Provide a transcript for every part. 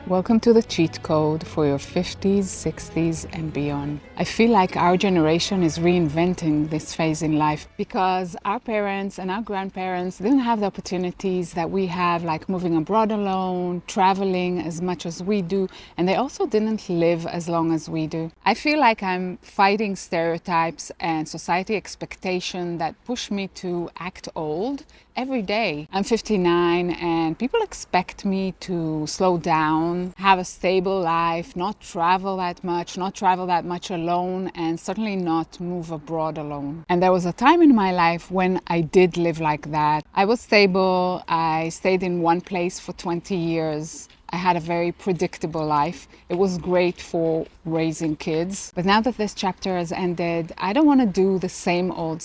Welcome to the cheat code for your 50s, 60s and beyond. I feel like our generation is reinventing this phase in life because our parents and our grandparents didn't have the opportunities that we have, like moving abroad alone, traveling as much as we do, and they also didn't live as long as we do. I feel like I'm fighting stereotypes and society expectation that push me to act old every day. I'm 59 and people expect me to slow down, have a stable life, not travel that much alone, and certainly not move abroad alone. And there was a time in my life when I did live like that. I was stable. I stayed in one place for 20 years. I had a very predictable life. It was great for raising kids. But now that this chapter has ended, I don't want to do the same old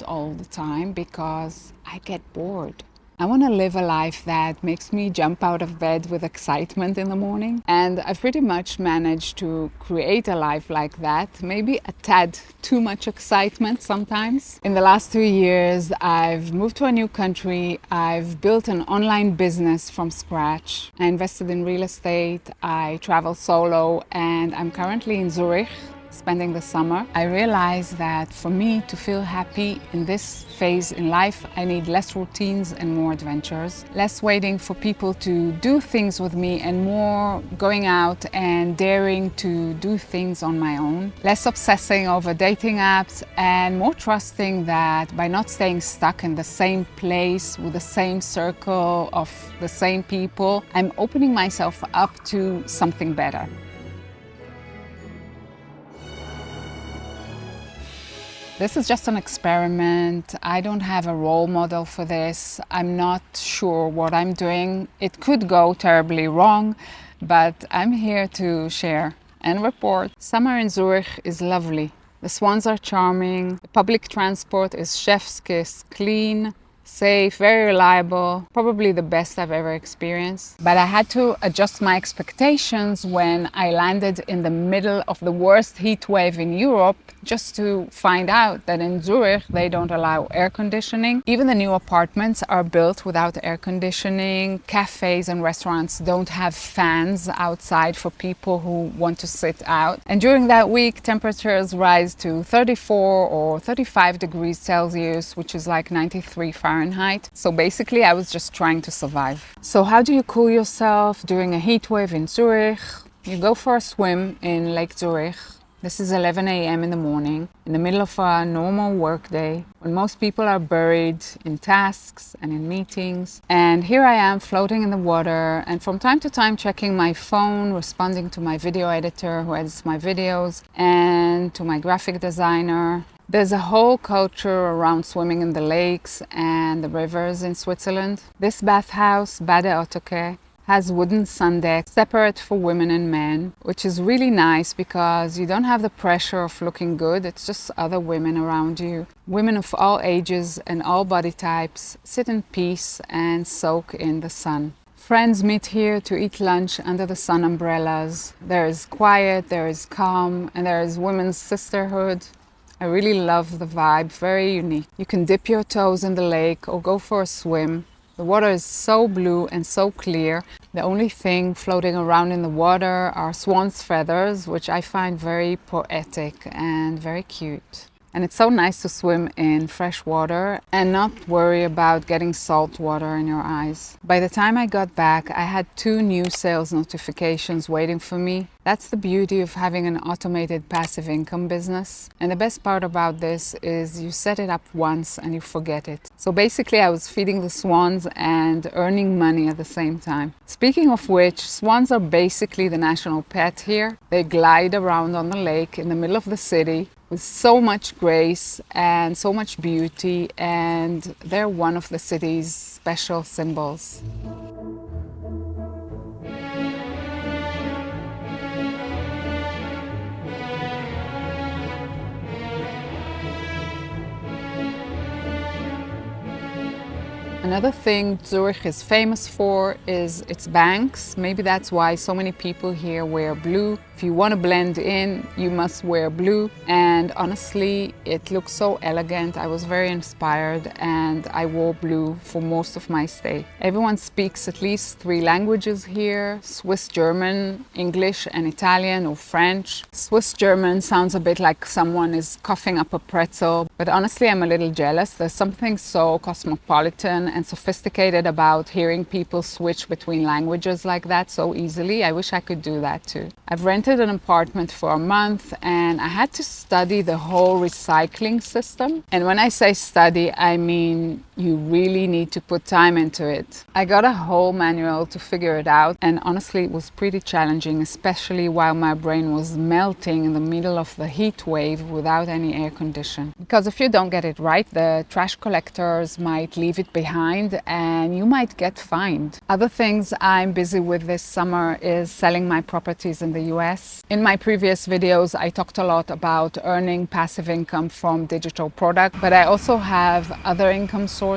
all the time because I get bored. I want to live a life that makes me jump out of bed with excitement in the morning. And I've pretty much managed to create a life like that, maybe a tad too much excitement sometimes. In the last 2 years, I've moved to a new country. I've built an online business from scratch. I invested in real estate. I travel solo, and I'm currently in Zurich, spending the summer. I realized that for me to feel happy in this phase in life, I need less routines and more adventures, less waiting for people to do things with me and more going out and daring to do things on my own, less obsessing over dating apps and more trusting that by not staying stuck in the same place with the same circle of the same people, I'm opening myself up to something better. This is just an experiment. I don't have a role model for this. I'm not sure what I'm doing. It could go terribly wrong, but I'm here to share and report. Summer in Zurich is lovely. The swans are charming. The public transport is chef's kiss, clean, safe, very reliable, probably the best I've ever experienced. But I had to adjust my expectations when I landed in the middle of the worst heat wave in Europe, just to find out that in Zurich they don't allow air conditioning. Even the new apartments are built without air conditioning. Cafes and restaurants don't have fans outside for people who want to sit out. And during that week, temperatures rise to 34 or 35 degrees Celsius, which is like 93 Fahrenheit. So basically, I was just trying to survive. So how do you cool yourself during a heat wave in Zurich? You go for a swim in Lake Zurich. This is 11 a.m. in the morning, in the middle of a normal work day, when most people are buried in tasks and in meetings. And here I am floating in the water, and from time to time checking my phone, responding to my video editor who edits my videos, and to my graphic designer. There's a whole culture around swimming in the lakes and the rivers in Switzerland. This bathhouse, Bade Ottokhe, has wooden sun decks separate for women and men, which is really nice because you don't have the pressure of looking good. It's just other women around you. Women of all ages and all body types sit in peace and soak in the sun. Friends meet here to eat lunch under the sun umbrellas. There is quiet, there is calm, and there is women's sisterhood. I really love the vibe, very unique. You can dip your toes in the lake or go for a swim. The water is so blue and so clear. The only thing floating around in the water are swans' feathers, which I find very poetic and very cute. And it's so nice to swim in fresh water and not worry about getting salt water in your eyes. By the time I got back, I had 2 new sales notifications waiting for me. That's the beauty of having an automated passive income business. And the best part about this is you set it up once and you forget it. So basically I was feeding the swans and earning money at the same time. Speaking of which, swans are basically the national pet here. They glide around on the lake in the middle of the city with so much grace and so much beauty, and they're one of the city's special symbols. Another thing Zurich is famous for is its banks. Maybe that's why so many people here wear blue. If you want to blend in, you must wear blue. And honestly, it looks so elegant. I was very inspired and I wore blue for most of my stay. Everyone speaks at least 3 languages here: Swiss German, English and Italian or French. Swiss German sounds a bit like someone is coughing up a pretzel, but honestly I'm a little jealous. There's something so cosmopolitan and sophisticated about hearing people switch between languages like that so easily. I wish I could do that too. I've rented an apartment for a month and I had to study the whole recycling system. And when I say study, I mean you really need to put time into it. I got a whole manual to figure it out, and honestly it was pretty challenging, especially while my brain was melting in the middle of the heat wave without any air condition. Because if you don't get it right, the trash collectors might leave it behind and you might get fined. Other things I'm busy with this summer is selling my properties in the US. In my previous videos, I talked a lot about earning passive income from digital product, but I also have other income sources.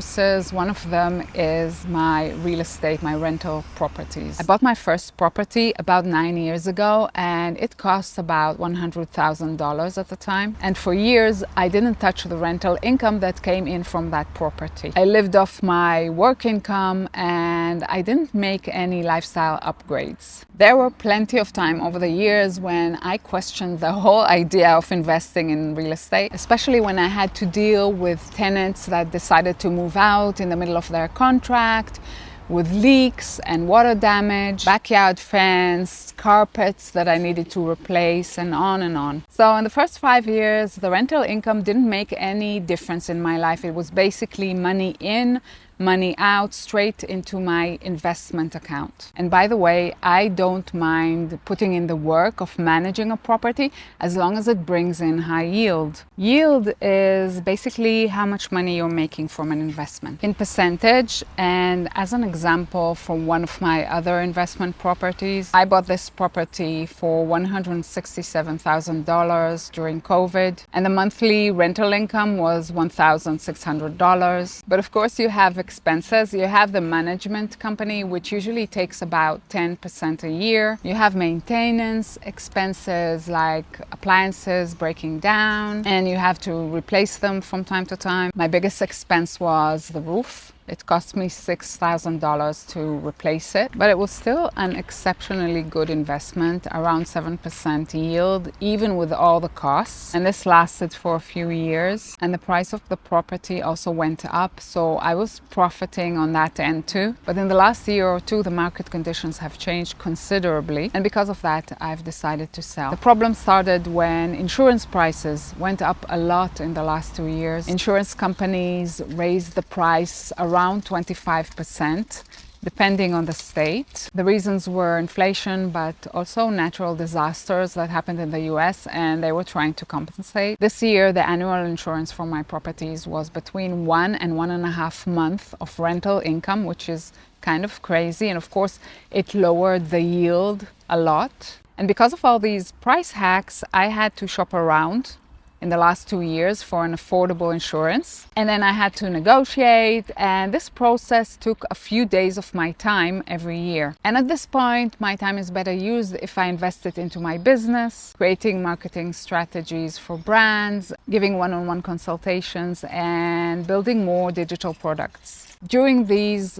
One of them is my real estate, my rental properties. I bought my first property about 9 years ago and it cost about $100,000 at the time. And for years, I didn't touch the rental income that came in from that property. I lived off my work income and I didn't make any lifestyle upgrades. There were plenty of time over the years when I questioned the whole idea of investing in real estate, especially when I had to deal with tenants that decided to move out in the middle of their contract, with leaks and water damage, backyard fence, carpets that I needed to replace, and on and on. So in the first 5 years, the rental income didn't make any difference in my life. It was basically money in, money out, straight into my investment account. And by the way, I don't mind putting in the work of managing a property as long as it brings in high yield. Yield is basically how much money you're making from an investment in percentage. And as an example, from one of my other investment properties, I bought this property for $167,000 during COVID, and the monthly rental income was $1,600. But of course, you have expenses. You have the management company, which usually takes about 10% a year. You have maintenance expenses like appliances breaking down, and you have to replace them from time to time. My biggest expense was the roof. It cost me $6,000 to replace it, but it was still an exceptionally good investment, around 7% yield, even with all the costs. And this lasted for a few years. And the price of the property also went up, so I was profiting on that end too. But in the last year or two, the market conditions have changed considerably. And because of that, I've decided to sell. The problem started when insurance prices went up a lot in the last 2 years. Insurance companies raised the price around 25%, depending on the state. The reasons were inflation, but also natural disasters that happened in the US, and they were trying to compensate. This year, the annual insurance for my properties was between 1 and 1.5 months of rental income, which is kind of crazy. And of course, it lowered the yield a lot. And because of all these price hacks, I had to shop around in the last 2 years for an affordable insurance. And then I had to negotiate, and this process took a few days of my time every year. And at this point, my time is better used if I invest it into my business, creating marketing strategies for brands, giving one-on-one consultations, and building more digital products. During these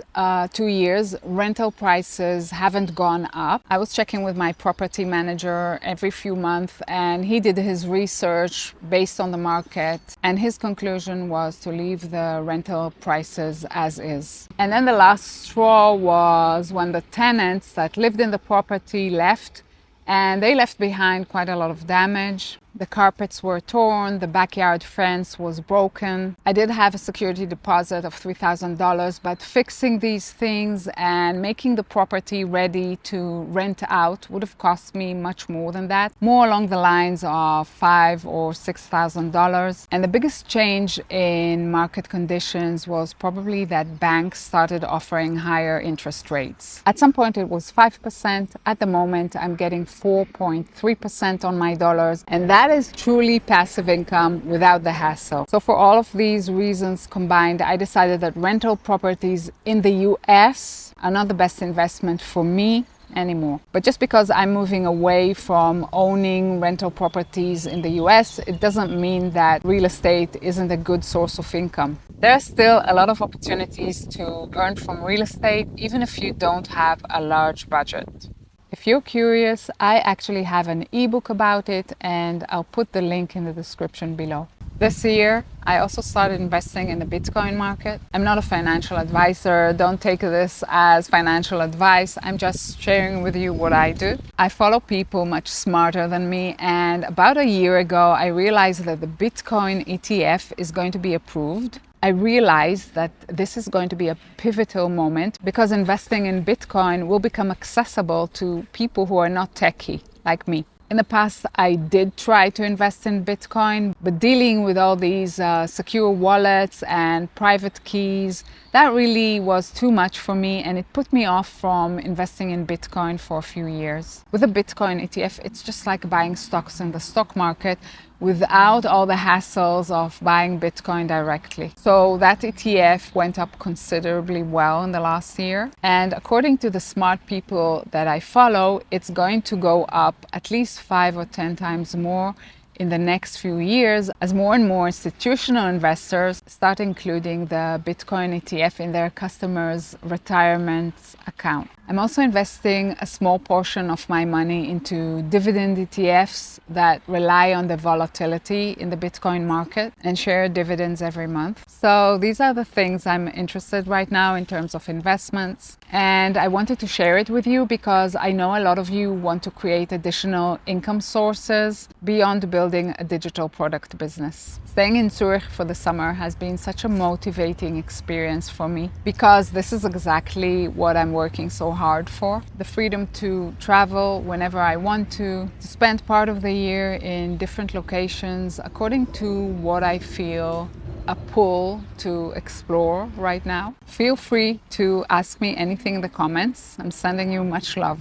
2 years, rental prices haven't gone up. I was checking with my property manager every few months, and he did his research based on the market, and his conclusion was to leave the rental prices as is. And then the last straw was when the tenants that lived in the property left, and they left behind quite a lot of damage. The carpets were torn, the backyard fence was broken. I did have a security deposit of $3,000, but fixing these things and making the property ready to rent out would have cost me much more than that, more along the lines of $5,000 or $6,000. And the biggest change in market conditions was probably that banks started offering higher interest rates. At some point it was 5%. At the moment I'm getting 4.3% on my dollars, and that That is truly passive income without the hassle. So for all of these reasons combined, I decided that rental properties in the US are not the best investment for me anymore. But just because I'm moving away from owning rental properties in the US, it doesn't mean that real estate isn't a good source of income. There are still a lot of opportunities to earn from real estate, even if you don't have a large budget. If you're curious, I actually have an ebook about it, and I'll put the link in the description below. This year, I also started investing in the Bitcoin market. I'm not a financial advisor. Don't take this as financial advice. I'm just sharing with you what I do. I follow people much smarter than me, and about a year ago, I realized that the Bitcoin ETF is going to be approved. I realized that this is going to be a pivotal moment because investing in Bitcoin will become accessible to people who are not techie like me. In the past, I did try to invest in Bitcoin, but dealing with all these secure wallets and private keys, that really was too much for me, and it put me off from investing in Bitcoin for a few years. With a Bitcoin ETF, it's just like buying stocks in the stock market without all the hassles of buying Bitcoin directly. So that ETF went up considerably well in the last year. And according to the smart people that I follow, it's going to go up at least 5 or 10 times more in the next few years as more and more institutional investors start including the Bitcoin ETF in their customers' retirement account. I'm also investing a small portion of my money into dividend ETFs that rely on the volatility in the Bitcoin market and share dividends every month. So these are the things I'm interested right now in terms of investments. And I wanted to share it with you because I know a lot of you want to create additional income sources beyond building a digital product business. Staying in Zurich for the summer has been such a motivating experience for me because this is exactly what I'm working so hard for. The freedom to travel whenever I want to spend part of the year in different locations according to what I feel a pull to explore right now. Feel free to ask me anything in the comments. I'm sending you much love.